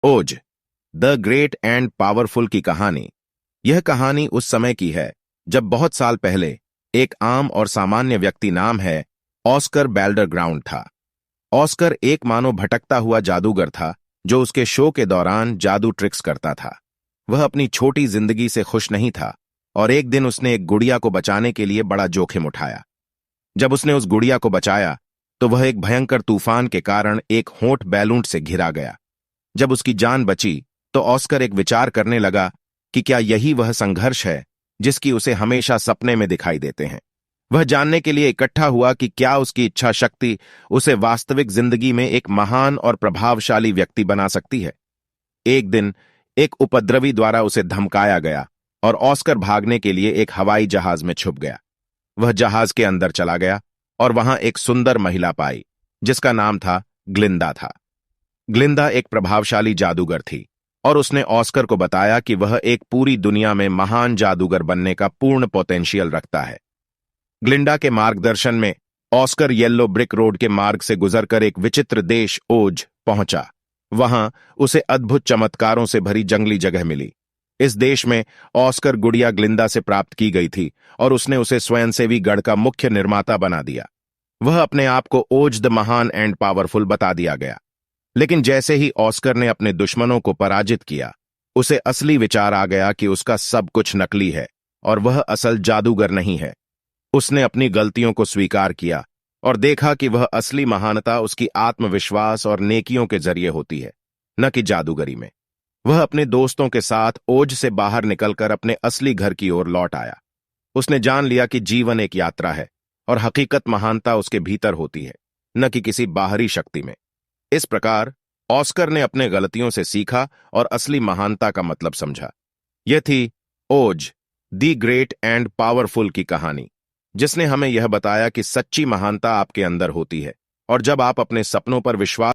ओज the great and powerful की कहानी। यह कहानी उस समय की है जब बहुत साल पहले एक आम और सामान्य व्यक्ति नाम है ऑस्कर बैल्डरग्राउंड था। ऑस्कर एक मानो भटकता हुआ जादूगर था जो उसके शो के दौरान जादू ट्रिक्स करता था। वह अपनी छोटी जिंदगी से खुश नहीं था और एक दिन उसने एक गुड़िया को बचाने के लिए बड़ा जोखिम उठाया। जब उसने उस गुड़िया को बचाया तो वह एक भयंकर तूफान के कारण एक होंठ बैलून से घिरा गया। जब उसकी जान बची तो ऑस्कर एक विचार करने लगा कि क्या यही वह संघर्ष है जिसकी उसे हमेशा सपने में दिखाई देते हैं। वह जानने के लिए इकट्ठा हुआ कि क्या उसकी इच्छा शक्ति उसे वास्तविक जिंदगी में एक महान और प्रभावशाली व्यक्ति बना सकती है। एक दिन एक उपद्रवी द्वारा उसे धमकाया गया और ऑस्कर भागने के लिए एक हवाई जहाज में छुप गया। वह जहाज के अंदर चला गया और वहां एक सुंदर महिला पाई जिसका नाम था ग्लिंदा था। ग्लिंदा एक प्रभावशाली जादूगर थी और उसने ऑस्कर को बताया कि वह एक पूरी दुनिया में महान जादूगर बनने का पूर्ण पोटेंशियल रखता है। ग्लिंडा के मार्गदर्शन में ऑस्कर येलो ब्रिक रोड के मार्ग से गुजरकर एक विचित्र देश ओज पहुंचा। वहां उसे अद्भुत चमत्कारों से भरी जंगली जगह मिली। इस देश में ऑस्कर गुड़िया ग्लिंदा से प्राप्त की गई थी और उसने उसे स्वयंसेवी गढ़ का मुख्य निर्माता बना दिया। वह अपने आप को ओज द महान एंड पावरफुल बता दिया गया। लेकिन जैसे ही ऑस्कर ने अपने दुश्मनों को पराजित किया, उसे असली विचार आ गया कि उसका सब कुछ नकली है और वह असल जादूगर नहीं है। उसने अपनी गलतियों को स्वीकार किया और देखा कि वह असली महानता उसकी आत्मविश्वास और नेकियों के जरिए होती है, न कि जादूगरी में। वह अपने दोस्तों के साथ ओज से बाहर निकलकर अपने असली घर की ओर लौट आया। उसने जान लिया कि जीवन एक यात्रा है और हकीकत महानता उसके भीतर होती है, न कि किसी बाहरी शक्ति में। इस प्रकार ऑस्कर ने अपने गलतियों से सीखा और असली महानता का मतलब समझा। यह थी ओज द ग्रेट एंड पावरफुल की कहानी, जिसने हमें यह बताया कि सच्ची महानता आपके अंदर होती है और जब आप अपने सपनों पर विश्वास